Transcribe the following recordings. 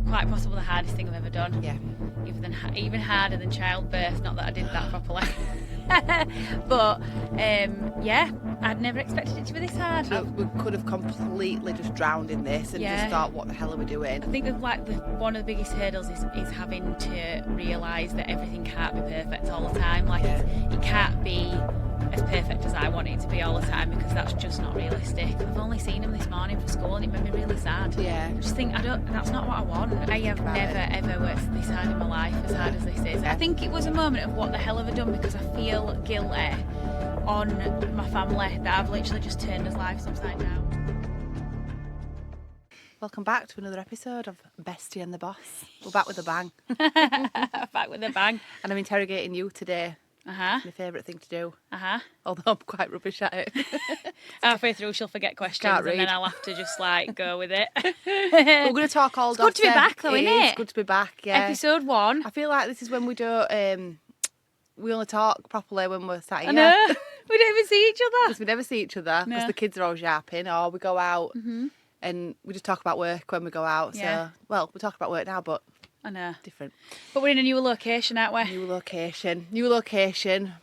quite possibly the hardest thing I've ever done. Yeah. Even harder than childbirth. Not that I did that properly. But yeah, I'd never expected it to be this hard. So we could have completely just drowned in this and just thought, what the hell are we doing? I think one of the biggest hurdles is having to realise that everything can't be perfect all the time. Like it can't be as perfect as I want it to be all the time, because that's just not realistic. I've only seen him this morning for school and it made me really sad. Yeah. I just think that's not what I want. I have never ever worked this hard in my life, as hard as this is. I think it was a moment of what the hell have I done, because I feel guilty on my family that I've literally just turned his lives upside down. Welcome back to another episode of Bestie and the Boss. We're back with a bang. Back with a bang. And I'm interrogating you today. Uh-huh. My favourite thing to do. Uh-huh. Although I'm quite rubbish at it. Halfway through she'll forget questions and then I'll have to just go with it. We're going to talk all It's good to be back though, isn't it? It's good to be back, yeah. Episode 1. I feel like this is when we don't, we only talk properly when we're sat here. I know. We don't even see each other. Because we never see each other, because the kids are always yapping, or we go out and we just talk about work when we go out. Yeah. So, well, we talk about work now, but I know. different. But we're in a new location, aren't we? New location,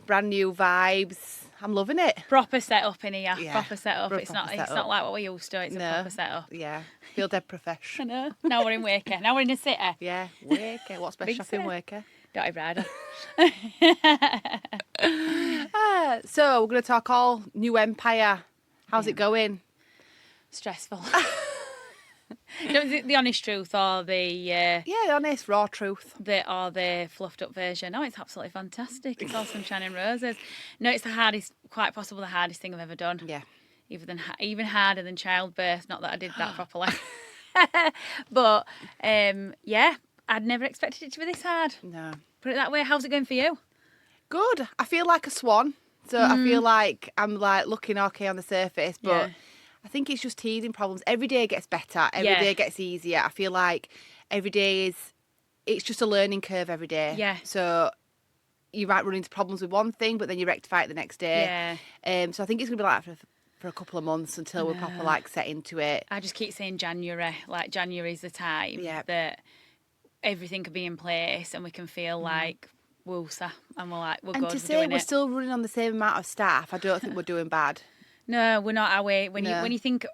brand new vibes. I'm loving it. Proper setup in here. Yeah, Proper setup. It's proper not setup. like what we used to. It's a proper setup. Yeah, feel dead I professional. know. Now we're in Waker. Now we're in a city. Yeah, Waker. What's best Big shopping city. Waker? Dotty Bridal. So we're going to talk all new empire. How's it going? Stressful. The honest truth or the Yeah, honest, raw truth. the fluffed up version. Oh, it's absolutely fantastic. It's all sunshine and roses. No, it's quite possibly the hardest thing I've ever done. Yeah. Even harder than childbirth. Not that I did that properly. But yeah, I'd never expected it to be this hard. No. Put it that way. How's it going for you? Good. I feel like a swan. So I feel like I'm looking okay on the surface, but I think it's just teething problems. Every day gets better. Every day gets easier. I feel like every day it's just a learning curve every day. Yeah. So you might run into problems with one thing, but then you rectify it the next day. Yeah. So I think it's going to be like that for a couple of months until we're proper set into it. I just keep saying January. Like January's the time Yeah. everything can be in place and we can feel like woosah and we're And good. to We're say doing we're it. still running on the same amount of staff, I don't think we're doing bad. No, we're not, are we? When No. you think,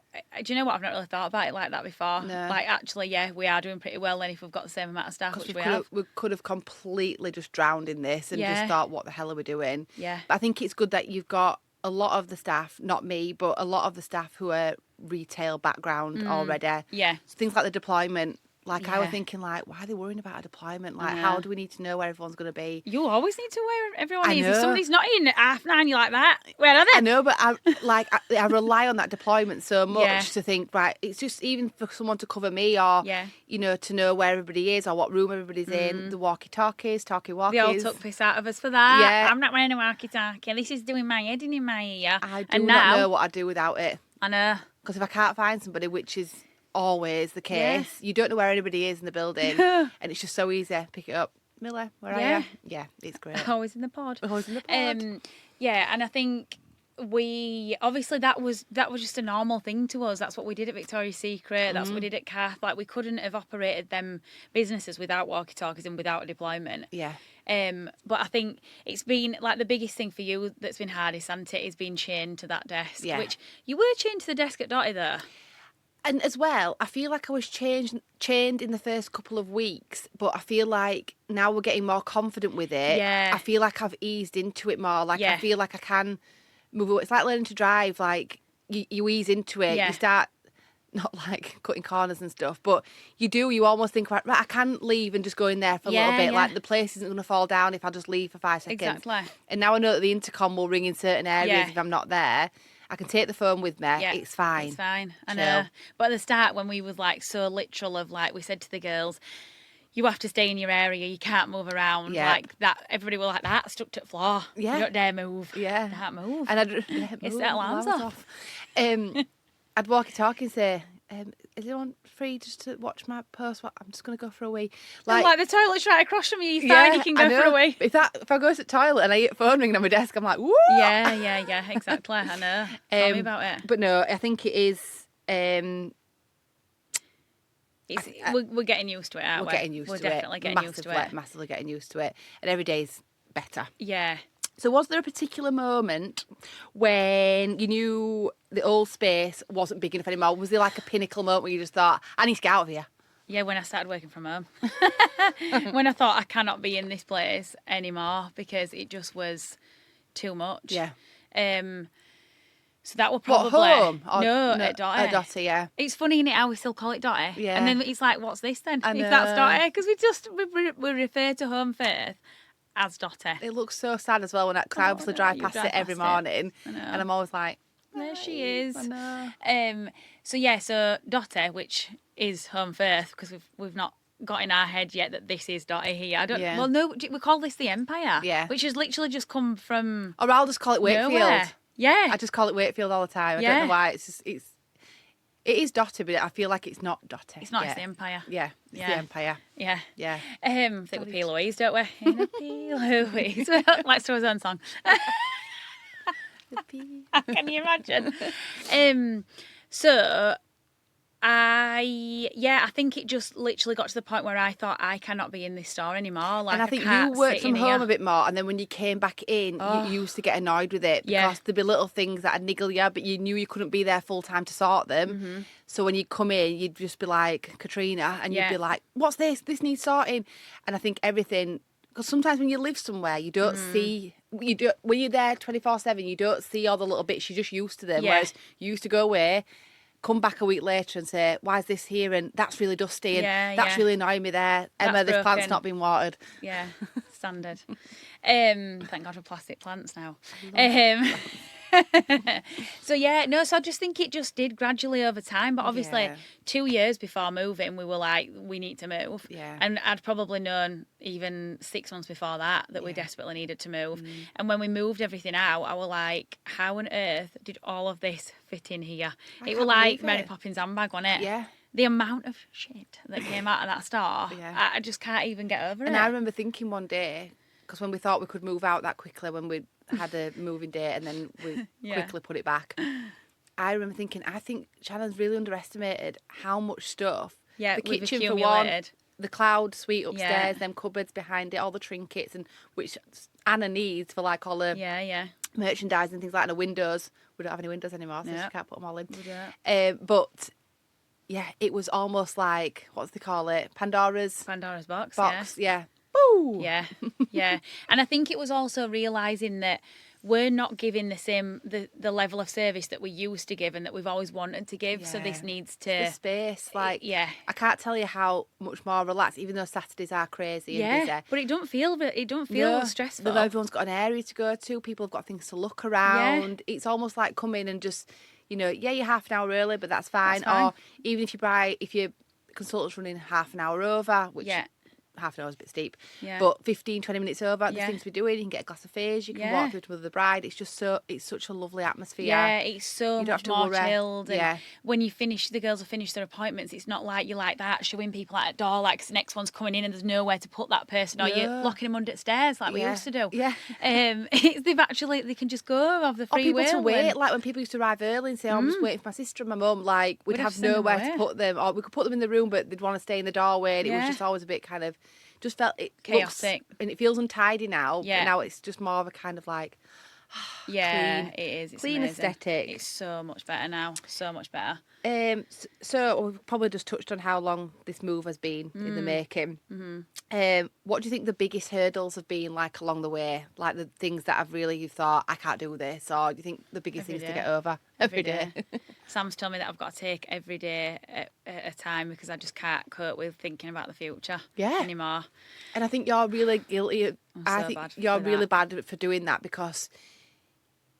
do you know what? I've not really thought about it like that before. No. Like actually, yeah, we are doing pretty well then if we've got the same amount of staff, which we have. We could have completely just drowned in this and just thought, what the hell are we doing? Yeah. But I think it's good that you've got a lot of the staff, not me, but a lot of the staff who are retail background already. Yeah. So things like the deployment. Like I was Yeah. thinking, why are they worrying about a deployment? Like, know. how do we need to know where everyone's going to be? You always need to where everyone I is. If know. somebody's not in at 9:30, you're like that. Where are they? I know, but I rely on that deployment so much Yeah. to think, right, it's just even for someone to cover me or, to know where everybody is or what room everybody's in, the walkie-talkies, talkie-walkies. They all took piss out of us for that. Yeah. I'm not wearing a walkie-talkie. This is doing my head in my ear. I do and not now, know what I'd do without it. I know. Because if I can't find somebody, which is always the case, you don't know where anybody is in the building, and it's just so easy. Pick it up. Miller, where are you? Yeah, it's great. Always in the pod. Always in the pod. Yeah, and I think obviously that was just a normal thing to us. That's what we did at Victoria's Secret. That's what we did at Cath. Like we couldn't have operated them businesses without walkie-talkies and without a deployment. Yeah. But I think it's been like the biggest thing for you that's been hard is sanity is being chained to that desk. Yeah. Which you were chained to the desk at Dotty though. And as well, I feel like I was chained in the first couple of weeks, but I feel like now we're getting more confident with it. Yeah. I feel like I've eased into it more. Like Yeah. I feel like I can move away. It's like learning to drive. Like you ease into it. Yeah. You start not like cutting corners and stuff, but you almost think, right, I can leave and just go in there for a little bit. Yeah. Like the place isn't going to fall down if I just leave for 5 seconds. Exactly. And now I know that the intercom will ring in certain areas Yeah. if I'm not there. I can take the phone with me. Yeah, It's fine. It's fine. I Chill. know. But at the start, when we was like so literal of like we said to the girls, you have to stay in your area. You can't move around. Yeah. Like that. Everybody were like that, stuck to the floor. Yeah. You don't dare move. Yeah. Can't move. And I'd set alarms off. I'd walkie-talkie and say, is anyone free just to watch my post? I'm just going to go for a wee. Like the toilet's right across from you. You're fine. You can go for a wee. If I go to the toilet and I hear phone ringing on my desk, I'm like, woo! Yeah. Exactly. I know. Tell me about it. But no, I think it is. We're getting used to it, aren't we? We're getting used to it. Definitely getting used to it. Massively getting used to it. And every day's better. Yeah. So was there a particular moment when you knew the old space wasn't big enough anymore? Was there like a pinnacle moment where you just thought, I need to get out of here? Yeah, when I started working from home. When I thought I cannot be in this place anymore because it just was too much. Yeah. So that will probably... What, home? No, at Dotty. At Dotty, yeah. It's funny, isn't it, how we still call it Dotty? Yeah. And then it's like, what's this then? I If know. that's Dotty? Because we refer to Home Faith as Dotty. It looks so sad as well when I obviously drive past it every morning. I know. And I'm always like, there she is. I know. So Dotty, which is Home Faith, because we've not got in our head yet that this is Dotty here. Yeah. Well, no, we call this the Empire. Yeah. Which has literally just come from Or I'll just call it Wakefield. nowhere. Yeah. I just call it Wakefield all the time. I don't know why. It is Dotty, but I feel like it's not Dotty. It's not, yet. it's the Empire. Yeah, it's the Empire. Yeah. Yeah. I think we're P. Louise, don't we? In a P. Louise. Let's do his own song. Can you imagine? I think it just literally got to the point where I thought I cannot be in this store anymore. Like, And I think can't you worked sit in from home here. a bit more, and then when you came back in, you used to get annoyed with it because Yeah. there'd be little things that would niggle you, but you knew you couldn't be there full time to sort them. Mm-hmm. So when you come in, you'd just be like Katrina, and you'd Yeah. be like, "What's this? This needs sorting." And I think everything, because sometimes when you live somewhere, you don't see. When you're there 24/7, you don't see all the little bits. You're just used to them. Yeah. Whereas you used to go away, come back a week later and say, "Why is this here?" And that's really dusty, and that's really annoying me there. Emma, this plant's broken. not been watered. Yeah, standard. Thank God for plastic plants now. So I just think it just did gradually over time. But obviously, Yeah. 2 years before moving, we were like, we need to move. Yeah. And I'd probably known even 6 months before that we desperately needed to move. And when we moved everything out, I was like, how on earth did all of this fit in here? It was can't like believe Mary it. Poppins handbag, wasn't it? Yeah. The amount of shit that came out of that store, Yeah. I just can't even get over it. And I remember thinking one day, because when we thought we could move out that quickly, when we had a moving date and then we quickly put it back, I remember thinking, I think Shannon's really underestimated how much stuff. Yeah, the we've kitchen for one, accumulated. the cloud suite upstairs, Yeah. them cupboards behind it, all the trinkets, and which Anna needs for like all the Yeah. merchandise and things like that, and the windows. We don't have any windows anymore, so No. she can't put them all in. We don't. But yeah, it was almost like, what do they call it? Pandora's Box. Yeah. Woo! Yeah. Yeah. And I think it was also realising that we're not giving the level of service that we used to give and that we've always wanted to give. So this needs to... The space, like, Yeah. I can't tell you how much more relaxed, even though Saturdays are crazy and busy. But it don't feel No, stressful. Everyone's got an area to go to. People have got things to look around. It's almost like come in and just, you're half an hour early, but that's fine. That's fine. Or even if your consultant's running half an hour over, which half an hour is a bit steep, but 15, 20 minutes over, there's things to be doing. You can get a glass of fizz, you can walk through to Mother the Bride. It's just it's such a lovely atmosphere. Yeah, it's so You don't much have to more worry. chilled. And Yeah. when the girls have finished their appointments, it's not like you're like that, showing people at a door, like the next one's coming in and there's nowhere to put that person, or you're locking them under the stairs like we used to do. Yeah. They can just go, have the Or free people will. to wait, and- like when people used to arrive early and say, I'm just waiting for my sister and my mum, like we'd We'd have have to send them nowhere away. to put them, or we could put them in the room but they'd want to stay in the doorway, and it was Yeah. just always a bit kind of, just felt it Chaotic. looks, and it feels untidy now, Yeah. but now it's just more of a kind of like Yeah, clean- it is. It's clean amazing. aesthetic. It's so much better now. So much better. So we've probably just touched on how long this move has been in the making. What do you think the biggest hurdles have been like along the way? Like the things that have really you thought, I can't do this, or do you think the biggest Every things to day. get over every day? Sam's told me that I've got to take every day at a time because I just can't cope with thinking about the future anymore. And I think you're really guilty. I so think bad you're for really that. bad for doing that, because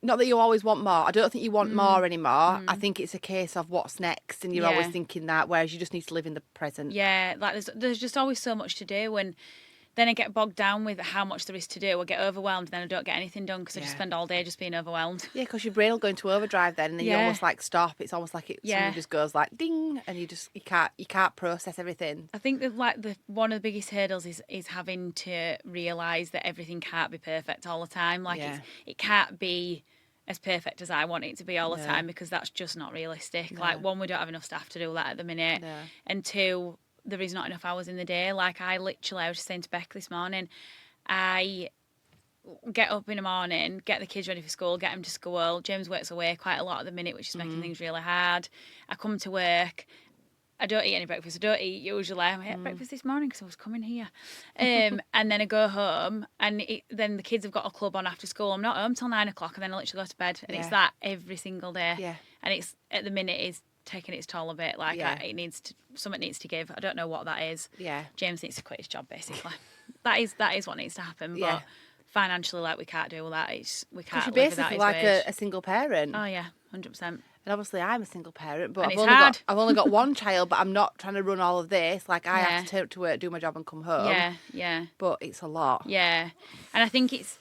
not that you always want more. I don't think you want more anymore. I think it's a case of what's next, and you're always Yeah. thinking that, whereas you just need to live in the present. Yeah, like there's just always so much to do, and then I get bogged down with how much there is to do. I get overwhelmed, then I don't get anything done because I just spend all day just being overwhelmed. Yeah, because your brain will go into overdrive then, and then you Yeah. almost like stop. It's almost like Yeah. something just goes like ding, and you can't process everything. I think that like one of the biggest hurdles is having to realise that everything can't be perfect all the time. Like Yeah. it can't be as perfect as I want it to be all the time, because that's just not realistic. Like, one, we don't have enough staff to do that at the minute, and two, there is not enough hours in the day. Like, I was just saying to Beck this morning, I get up in the morning, get the kids ready for school, get them to school. James works away quite a lot at the minute, which is making things really hard. I come to work. I don't eat any breakfast. I don't eat usually. I had breakfast this morning because I was coming here. And then I go home, and then the kids have got a club on after school. I'm not home till 9 o'clock, and then I literally go to bed. And it's that every single day. Yeah. And it's, at the minute, is taking its toll a bit. Like, something needs to give. I don't know what that is. Yeah. James needs to quit his job, basically. that is what needs to happen. But financially, like, we can't do that. We can't live without his wage. Because you're basically like a single parent. Oh, yeah, 100%. And obviously I'm a single parent, but I've only got one child, but I'm not trying to run all of this. Like, I have to turn up to work, do my job and come home. Yeah. But it's a lot. Yeah. And I think it's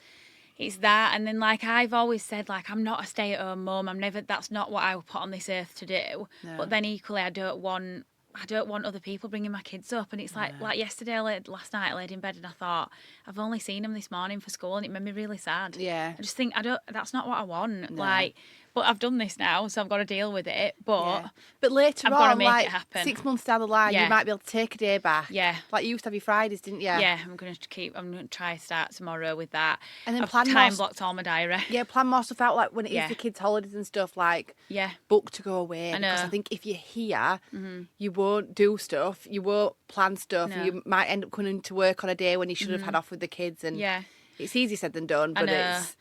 that. And then, like, I've always said, like, I'm not a stay-at-home mum. That's not what I was put on this earth to do. No. But then equally, I don't want other people bringing my kids up. And it's like yesterday, last night, I laid in bed and I thought, I've only seen them this morning for school, and it made me really sad. Yeah. I just think, that's not what I want. No. Like, but I've done this now, so I've got to deal with it. But later I've on, got to make like, it happen. 6 months down the line, you might be able to take a day back. Yeah. Like, you used to have your Fridays, didn't you? Yeah, I'm going to try start tomorrow with that. And then I've blocked all my diary. Yeah, plan more stuff out, like, when it is the kids' holidays and stuff, like, book to go away. I know. Because I think if you're here, you won't do stuff, you won't plan stuff, you might end up coming to work on a day when you should have had off with the kids. And it's easy said than done, but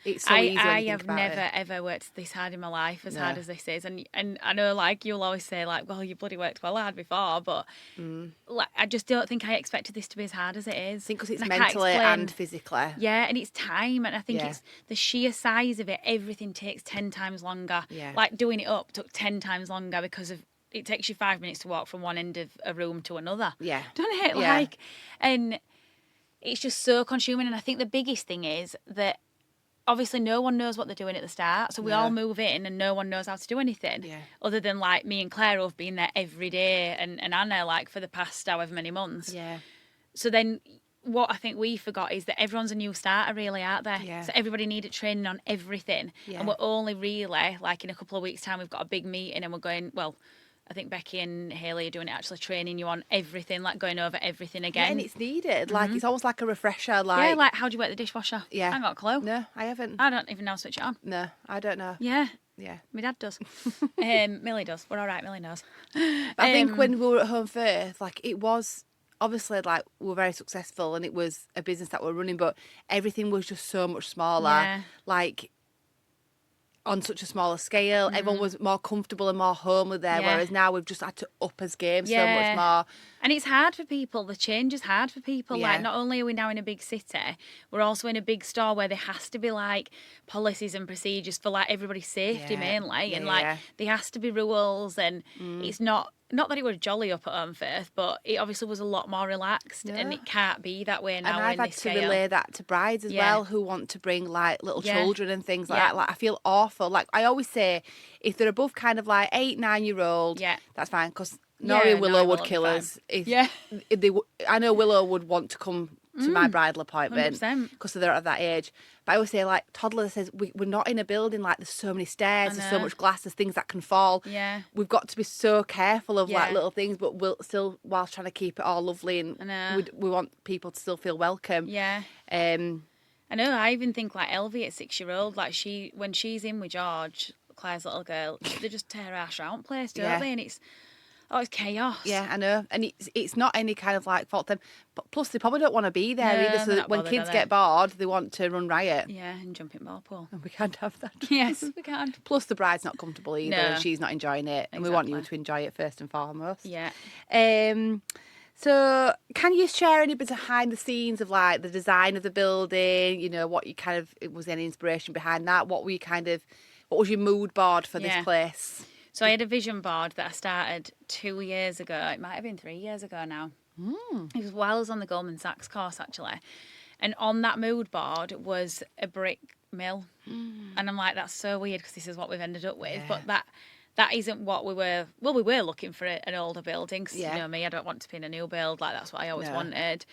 it's so easy when you think about it. I have never, ever worked this hard in my life, as hard as this is. And I know, like, you'll always say, like, well, you bloody worked well hard before, but like, I just don't think I expected this to be as hard as it is. I think because it's mentally and physically. Yeah, and it's time, and I think it's the sheer size of it. Everything takes 10 times longer. Yeah. Like, doing it up took 10 times longer because of it takes you 5 minutes to walk from one end of a room to another. Yeah. Don't it? Yeah. Like, and it's just so consuming. And I think the biggest thing is that obviously no one knows what they're doing at the start. So we all move in and no one knows how to do anything. Yeah. Other than, like, me and Claire, who've been there every day, and Anna, like, for the past however many months. Yeah. So then what I think we forgot is that everyone's a new starter, really, aren't they? Yeah. So everybody needed training on everything. Yeah. And we're only really, like, in a couple of weeks' time, we've got a big meeting and we're going, well, I think Becky and Hayley are doing it, actually training you on everything, like going over everything again. Yeah, and it's needed. Like, it's almost like a refresher. Like, yeah, like, how do you work the dishwasher? Yeah. I haven't got a clue. No, I haven't. I don't even know how to switch it on. No, I don't know. Yeah. Yeah. My dad does. Millie does. We're all right, Millie knows. I think when we were at home first, like, it was obviously, like, we were very successful and it was a business that we're running, but everything was just so much smaller. Yeah. Like, on such a smaller scale, everyone was more comfortable and more homely there, whereas now we've just had to up as game so much more. And it's hard for people. The change is hard for people. Like, not only are we now in a big city, we're also in a big store where there has to be, like, policies and procedures for, like, everybody's safety mainly, and like there has to be rules, and it's not that it was jolly up at home first, but it obviously was a lot more relaxed, and it can't be that way now. And I've had to relay that to brides as well, who want to bring, like, little children and things like that. Like, I feel awful. Like, I always say, if they're above kind of like 8, 9-year-old, that's fine, because Nori and Willow would kill us. I know Willow would want to come to my bridal appointment because they're at that age. But I always say, like, toddler says, we're not in a building, like, there's so many stairs, there's so much glass, there's things that can fall. Yeah. We've got to be so careful of, like, little things, but we'll still, whilst trying to keep it all lovely, and we want people to still feel welcome. Yeah. I know, I even think, like, Elvie at 6-year-old, like, when she's in with George, Claire's little girl, they just tear her ass around place, don't they? And it's chaos. Yeah, I know. And it's not any kind of, like, fault them. But plus, they probably don't want to be there either. So when kids get bored, they want to run riot. Yeah, and jump in ball pool. And we can't have that. Yes, we can't. Plus, the bride's not comfortable either, and she's not enjoying it. And we want you to enjoy it first and foremost. Yeah. So can you share any bit behind the scenes of, like, the design of the building? You know, what you kind of, was any inspiration behind that? What was your mood board for this place? So I had a vision board that I started 2 years ago. It might have been 3 years ago now. It was while I was on the Goldman Sachs course, actually. And on that mood board was a brick mill. And I'm like, that's so weird because this is what we've ended up with. But that isn't what we were. Well, we were looking for an older building because, you know me, I don't want to be in a new build. Like, that's what I always wanted.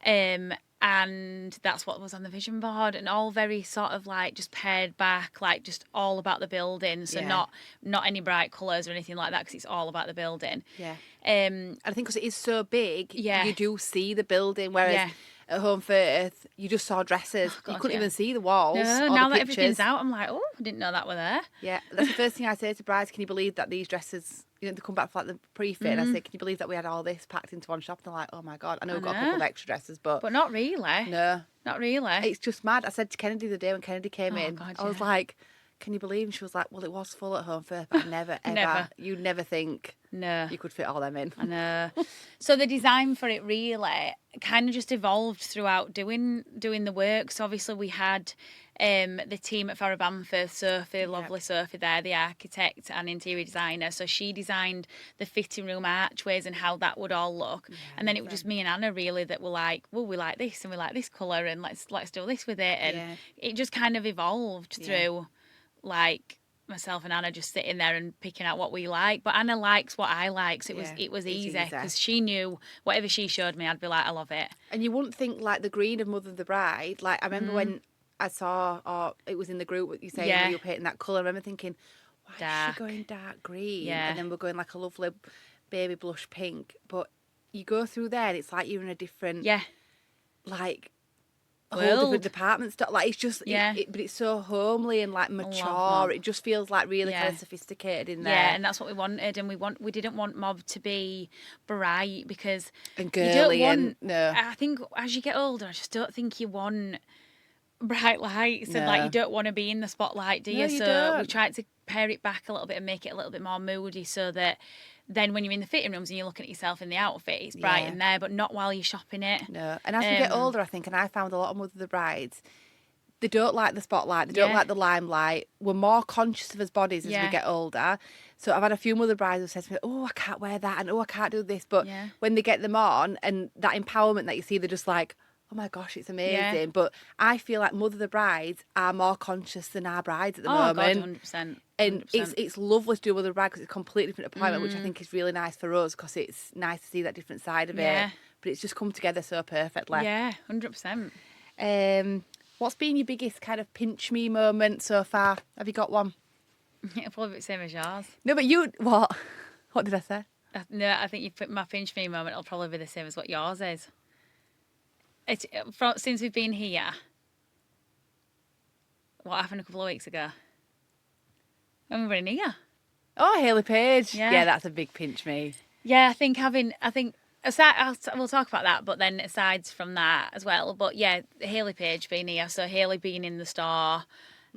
And and that's what was on the vision board, and all very sort of like just pared back, like just all about the building. So not any bright colours or anything like that, because it's all about the building. Yeah. And I think because it is so big, Yeah. you do see the building, whereas at Home Firth, you just saw dresses. God, you couldn't yeah. even see the walls. No, or now the that pictures. everything's out, I'm like, oh, I didn't know that were there. Yeah, that's the first thing I say to brides. Can you believe that these dresses, you know, they come back for like the pre-fit, and I say, can you believe that we had all this packed into one shop? And they're like, oh my God, I know we've got a couple of extra dresses, but not really. No. Not really. It's just mad. I said to Kennedy the day when Kennedy came in, God, I was like, can you believe? And she was like, well, it was full at Home Firth, but I never, ever, you'd never think you could fit all them in. I know. So the design for it really kind of just evolved throughout doing the work. So obviously we had the team at Farrah Bamford, Sophie, lovely Sophie there, the architect and interior designer. So she designed the fitting room archways and how that would all look. And then it was just me and Anna really that were like, well, we like this and we like this colour and let's do this with it. And it just kind of evolved through like myself and Anna just sitting there and picking out what we like. But Anna likes what I like, so it was easy because she knew whatever she showed me, I'd be like, I love it. And you wouldn't think like the green of Mother of the Bride. Like I remember when I saw, or it was in the group, you saying when you were painting that colour. I remember thinking, why is she going dark green? Yeah. And then we're going like a lovely baby blush pink. But you go through there and it's like you're in a different, like a whole different department store. Like it's just, but it's so homely and like mature. It just feels like really kind of sophisticated in there. Yeah, and that's what we wanted. And we didn't want Mob to be bright because and girly. You don't want, I think as you get older, I just don't think you want bright lights and like you don't want to be in the spotlight, do you? You So don't. we tried to pare it back a little bit and make it a little bit more moody so that then when you're in the fitting rooms and you're looking at yourself in the outfit, it's bright in there, but not while you're shopping it. No. And as we get older, I think, and I found a lot of Mother of the Brides, they don't like the spotlight, they don't like the limelight. We're more conscious of our bodies as we get older. So I've had a few Mother Brides who said to me, oh, I can't wear that, and oh, I can't do this. But when they get them on and that empowerment that you see, they're just like, oh my gosh, it's amazing. Yeah. But I feel like Mother of the Brides are more conscious than our brides at the moment. God, 100%. And it's lovely to do Mother of the Bride because it's a completely different appointment, which I think is really nice for us because it's nice to see that different side of it. But it's just come together so perfectly. Yeah, 100%. What's been your biggest kind of pinch me moment so far? Have you got one? It'll probably be the same as yours. No, but you, what? What did I say? No, I think you put my pinch me moment. It'll probably be the same as what yours is. Since we've been here, what happened a couple of weeks ago? When we were in here. Oh, Hayley Page. Yeah, that's a big pinch me. Yeah, we'll talk about that, but then aside from that as well. But yeah, Hayley Page being here, so Hayley being in the store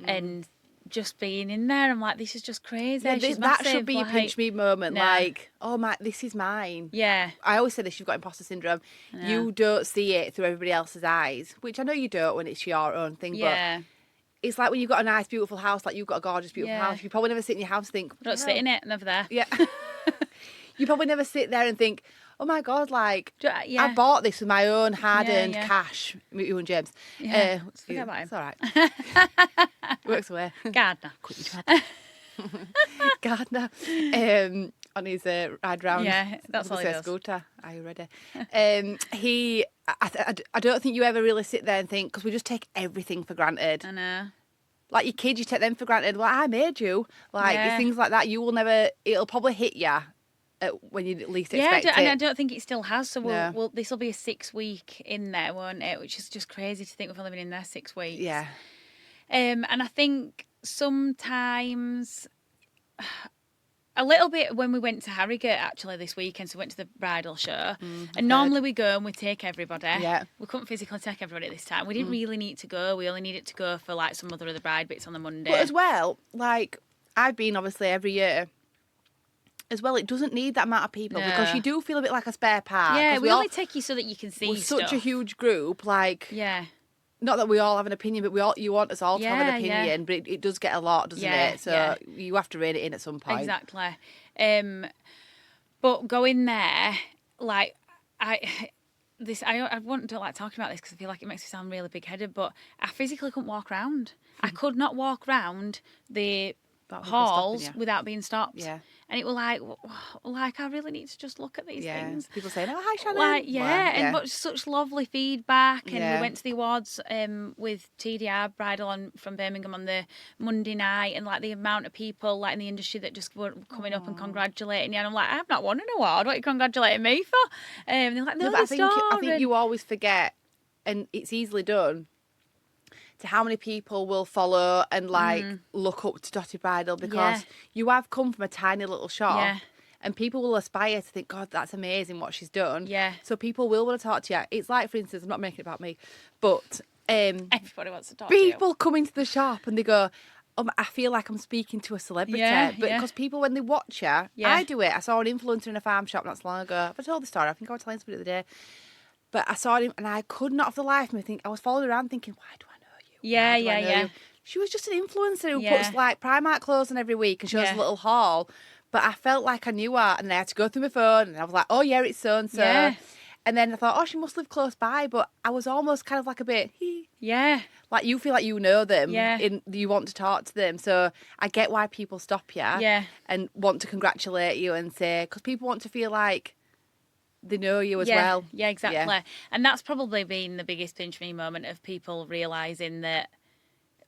and just being in there, I'm like, this is just crazy. Yeah, that should be a pinch me moment. No. Like, oh my, this is mine. Yeah. I always say this, you've got imposter syndrome. You don't see it through everybody else's eyes, which I know you don't when it's your own thing, but it's like when you've got a nice, beautiful house, like you've got a gorgeous, beautiful house. You probably never sit in your house and think, don't sit in it, never there. Yeah. You probably never sit there and think, oh my God, like, I bought this with my own hard-earned cash. You and James. Yeah, forget about him. It's all right. Works away. Gardener. Quit your job. Gardener. On his ride round. Yeah, that's all he does. Scooter. Are you ready? I don't think you ever really sit there and think, because we just take everything for granted. I know. Like your kids, you take them for granted. Well, I made you. Like, it's things like that. You will never, it'll probably hit you when you least expect it. And I don't think it still has. So this will be a 6 week in there, won't it? Which is just crazy to think we've only been in there 6 weeks. Yeah. And I think sometimes a little bit when we went to Harrogate actually this weekend, so we went to the bridal show. And normally we go and we take everybody. Yeah. We couldn't physically take everybody this time. We didn't really need to go. We only needed to go for like some Mother of the Bride bits on the Monday. But as well, like I've been obviously every year. As well, it doesn't need that amount of people because you do feel a bit like a spare part. Yeah, we only take you so that you can see stuff. We're such a huge group, like... Yeah. Not that we all have an opinion, but you want us all to have an opinion, but it does get a lot, doesn't it? So you have to rein it in at some point. Exactly. But going there, like, I don't like talking about this because I feel like it makes me sound really big-headed, but I physically couldn't walk around. I could not walk around the halls without being stopped. Yeah. And it was like I really need to just look at these things. People saying, "Oh, hi, Shannon." And but such lovely feedback. And we Yeah. went to the awards with TDR Bridal from Birmingham on the Monday night, and like the amount of people like in the industry that just were coming up and congratulating you. And I'm like, I've not won an award. What are you congratulating me for? And they're like, no, but I think you always forget, and it's easily done, to how many people will follow and like look up to Dotty Bridal, because you have come from a tiny little shop, and people will aspire to think, God, that's amazing what she's done. Yeah. So people will want to talk to you. It's like, for instance, I'm not making it about me, but everybody wants to talk to you. People come into the shop and they go, I feel like I'm speaking to a celebrity. Because people, when they watch you, I do it. I saw an influencer in a farm shop not so long ago. Have I told the story? I think I was telling somebody the other day. But I saw him and I could not for the life of me think, I was following around thinking, why do I know you? Yeah. She was just an influencer who puts like Primark clothes on every week and shows a little haul. But I felt like I knew her, and I had to go through my phone, and I was like, oh yeah, it's so and so. Yeah. And then I thought, oh, she must live close by. But I was almost kind of like a bit, like you feel like you know them, and you want to talk to them. So I get why people stop you, and want to congratulate you and say, because people want to feel like they know you as well. Yeah, exactly. Yeah. And that's probably been the biggest pinch me moment of people realising that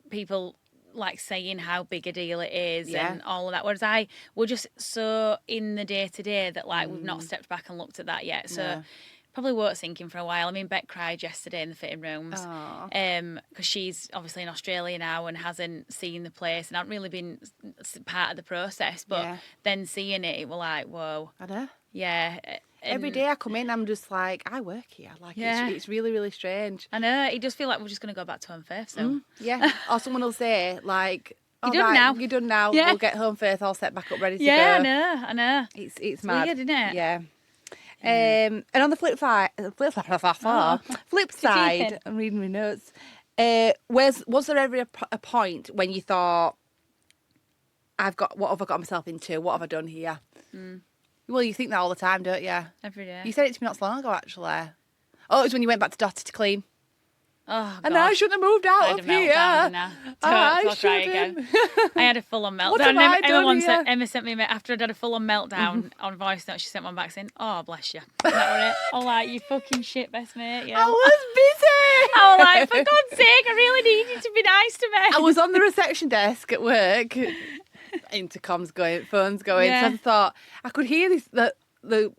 people like saying how big a deal it is and all of that. Whereas we're just so in the day to day that like we've not stepped back and looked at that yet. So probably won't sink in for a while. I mean, Beck cried yesterday in the fitting rooms because she's obviously in Australia now and hasn't seen the place and hasn't really been part of the process. But then seeing it, it was like, whoa. I know. Yeah. Every day I come in, I'm just like, I work here. Like, it's really, really strange. I know. It does feel like we're just going to go back to Home Faith. So. Yeah. Or someone will say, like, you're done now. You're done now. Yeah. We'll get Home Faith all set back up, ready to go. Yeah, I know. It's mad. Weird, isn't it? Yeah. And on the flip side, I'm reading my notes. Was there ever a point when you thought, what have I got myself into? What have I done here? Well, you think that all the time, don't you? Every day. You said it to me not so long ago, actually. Oh, it was when you went back to Dotty to clean. Oh, God. And I shouldn't have moved out of here. I shouldn't. I had a full-on meltdown. What have I done here? Emma sent me, after I'd had a full-on meltdown on voice note, she sent one back saying, oh, bless you. That was it. Oh, like, you fucking shit, best mate. Yeah. I was busy. I was like, for God's sake, I really need you to be nice to me. I was on the reception desk at work. Intercom's going, phone's going. So I thought, I could hear this, the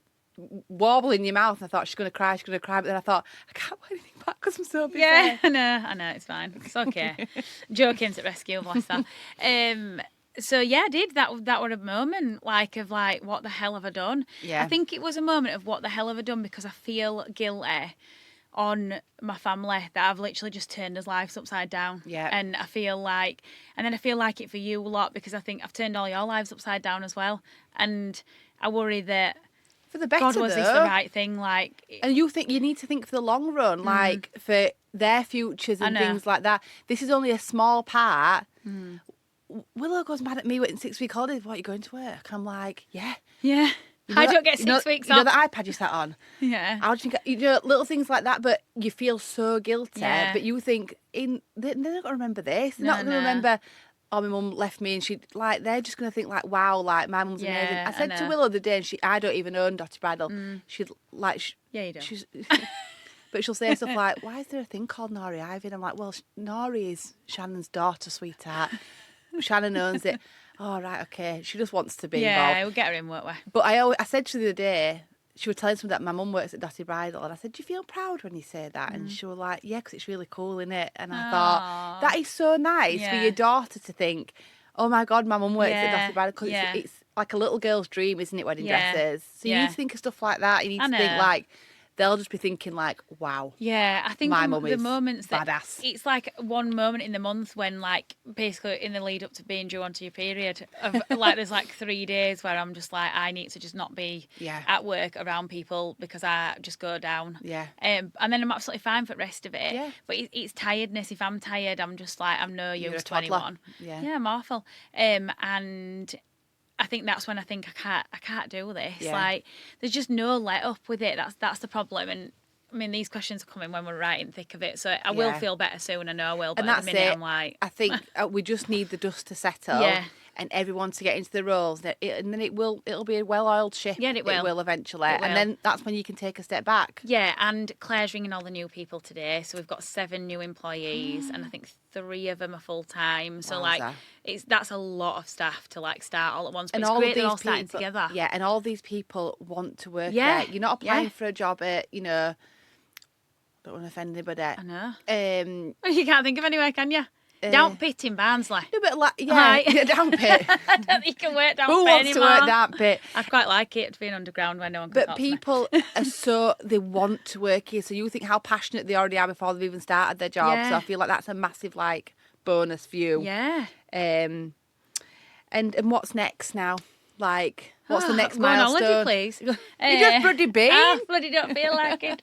wobble in your mouth, and I thought, she's going to cry. But then I thought, I can't put anything back because I'm so busy. Yeah, I know, it's fine. It's okay. Joe came to rescue, bless her. So yeah, I did. That was a moment of what the hell have I done? Yeah. I think it was a moment of what the hell have I done because I feel guilty on my family that I've literally just turned his lives upside down. Yeah. And I feel like it for you a lot because I think I've turned all your lives upside down as well. And I worry that for the better, God, was this the right thing? And you think you need to think for the long run, for their futures and things like that. This is only a small part. Willow goes mad at me in 6-week holidays. What, are you going to work? And I'm like, yeah. Yeah. I don't get 6 weeks off. You know that iPad you sat on? Yeah. I would think, little things like that, but you feel so guilty. Yeah. But you think, they're not going to remember this. They're not going to remember, oh, my mum left me, and they're just going to think, wow, my mum's amazing. I said to Willow the other day, and I don't even own Dotty Bridal. Yeah, you do. But she'll say stuff like, why is there a thing called Nori Ivy? And I'm like, well, Nori is Shannon's daughter, sweetheart. Shannon owns it. Oh, right, okay. She just wants to be involved. Yeah, we'll get her in, won't we? But I said to her the other day, she was telling somebody that my mum works at Dotty Bridal, and I said, do you feel proud when you say that? And she was like, yeah, because it's really cool, innit? And I thought, that is so nice for your daughter to think, oh my God, my mum works at Dotty Bridal, because it's like a little girl's dream, isn't it, wedding dresses? So you need to think of stuff like that. You need to think they'll just be thinking I think my mum is the moments badass. It's like one moment in the month when basically in the lead up to being due onto your period of there's 3 days where I'm just I need to just not be at work around people because I just go down. Yeah. And then I'm absolutely fine for the rest of it. Yeah. But it's tiredness. If I'm tired, I'm just I'm no use 21. Yeah, I'm awful. And I think that's when I think I can't do this. Yeah. There's just no let up with it. That's the problem. And I mean, these questions are coming when we're right in the thick of it. So I will feel better soon. I know I will. But at the minute, I'm I think we just need the dust to settle. Yeah. and everyone to get into the roles, and then it'll be a well-oiled ship. Yeah, it will. It will eventually. It will. And then that's when you can take a step back. Yeah, and Claire's ringing all the new people today. So we've got 7 new employees, and I think 3 of them are full-time. So, like, that's a lot of staff to, like, start all at once. But And it's all great of they're these all starting people, together. Yeah, and all these people want to work Yeah. there. You're not applying for a job at, don't want to offend anybody. I know. Um, You can't think of anywhere, can you? Down Pit in Barnsley. No, but down pit. I don't think you can work down Who Pit wants anymore. to work that pit? I quite like it to be underground where no one can talk But to me. people they want to work here. So you think how passionate they already are before they've even started their job. Yeah. So I feel like that's a massive, like, bonus for you. Yeah. And what's next now? Like, what's the next Go on milestone? holiday, please. You just bloody been. I bloody don't feel like it.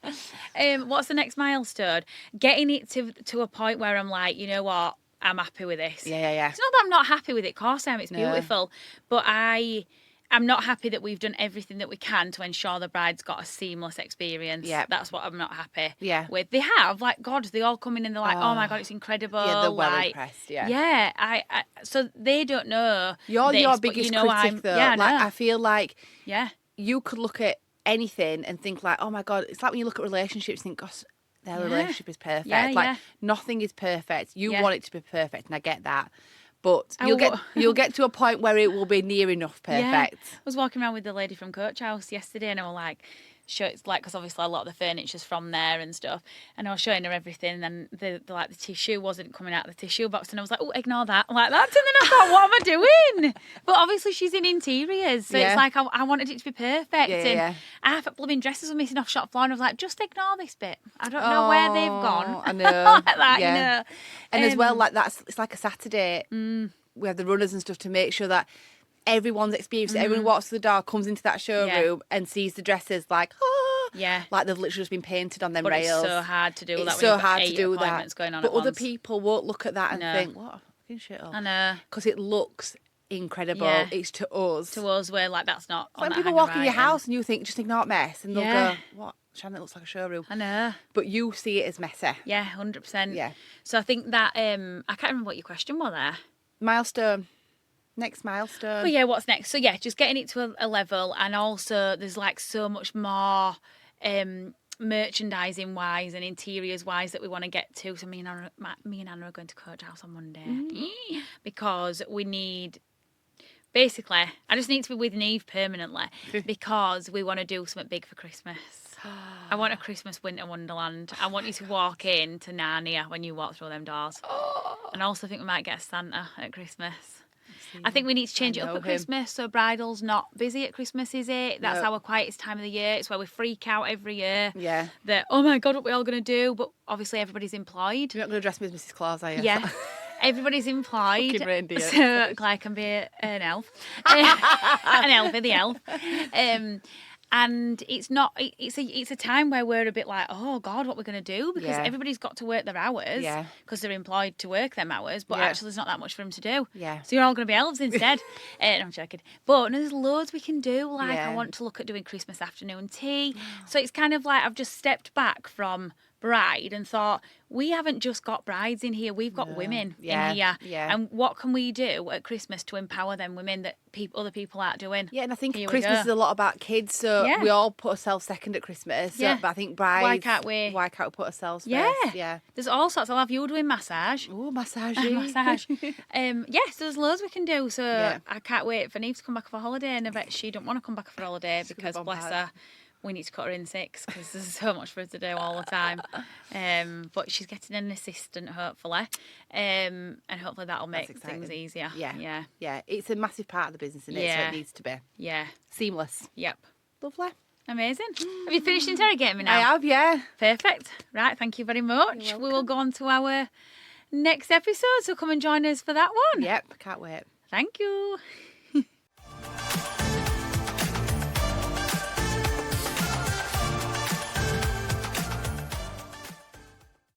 What's the next milestone? Getting it to a point where I'm like, you know what? I'm happy with this. Yeah. It's not that I'm not happy with it. Of course I am. It's No. beautiful. But I'm not happy that we've done everything that we can to ensure the bride's got a seamless experience. Yeah. That's what I'm not happy with. They have, like, God, they all come in and they're like, oh my God, it's incredible. Yeah, they're well like, impressed, yeah. Yeah. I so they don't know. You're this, your but biggest you know critic, though. Yeah, I feel like yeah. you could look at anything and think, like, oh my God, it's like when you look at relationships and think, gosh, their relationship is perfect. Yeah, nothing is perfect. You Yeah. want it to be perfect, and I get that. But you'll get to a point where it will be near enough perfect. Yeah. I was walking around with the lady from Coach House yesterday, and I was like, it's like, because obviously a lot of the furniture's from there and stuff, and I was showing her everything, and the tissue wasn't coming out of the tissue box, and I was like, oh, ignore that, I'm like that, and then I thought, what am I doing? But obviously she's in interiors, so it's like I wanted it to be perfect, and half blooming dresses were missing off shop floor, and I was like, just ignore this bit. I don't know where they've gone. I know. Like that, yeah. you know. And as well, like it's like a Saturday. We have the runners and stuff to make sure that everyone's experience, everyone who walks through the door, comes into that showroom and sees the dresses like, like they've literally just been painted on them But rails. it's so hard to do that. It's so hard to do that. Going on but at other once. people won't look at that and think, what a fucking shit. I know. Because it looks incredible. Yeah. It's to us. To us, we're like, that's not. When people walk in your house and you think, just ignore mess, and they'll go, what? Shannon, it looks like a showroom. I know. But you see it as messy. Yeah, 100%. Yeah. So I think that, I can't remember what your question was there. Milestone. Next milestone. But yeah, what's next? So yeah, just getting it to a level, and also there's like so much more merchandising wise and interiors wise that we want to get to. So me and Anna are going to Coach House on Monday because we need. Basically, I just need to be with Neve permanently because we want to do something big for Christmas. I want a Christmas winter wonderland. I want you to walk in to Narnia when you walk through them doors. And I also think we might get a Santa at Christmas. I think we need to change it up at Christmas so bridal's not busy at Christmas, is it? That's our quietest time of the year. It's where we freak out every year. Yeah. That, oh my God, what are we all going to do? But obviously everybody's employed. You're not going to dress me as Mrs. Claus, are you? Yeah. Everybody's employed. Fucking reindeer. So Claire can be an elf. An elfie, the elf. And it's not. It's a time where we're a bit like, oh God, what we're going to do, because everybody's got to work their hours because they're employed to work them hours, but actually there's not that much for them to do. Yeah. So you're all going to be elves instead. No, I'm joking. But no, there's loads we can do. Like I want to look at doing Christmas afternoon tea. So it's kind of like I've just stepped back from bride and thought, we haven't just got brides in here, we've got women in here. Yeah. And what can we do at Christmas to empower them women that other people aren't doing? Yeah, and I think Christmas is a lot about kids, so we all put ourselves second at Christmas. So, but I think brides, why can't we put ourselves first? Yeah. There's all sorts. I'll have you doing massage. Oh, massage. Massage. Yes, there's loads we can do. So I can't wait for Neve to come back for holiday, and I bet she don't want to come back for holiday because bless her, we need to cut her in 6 because there's so much for her to do all the time. But she's getting an assistant, hopefully. And hopefully that'll make things easier. Yeah. It's a massive part of the business, isn't it? So it needs to be. Yeah. Seamless. Yep. Lovely. Amazing. Have you finished interrogating me now? I have, yeah. Perfect. Right, thank you very much. We will go on to our next episode, so come and join us for that one. Yep, can't wait. Thank you.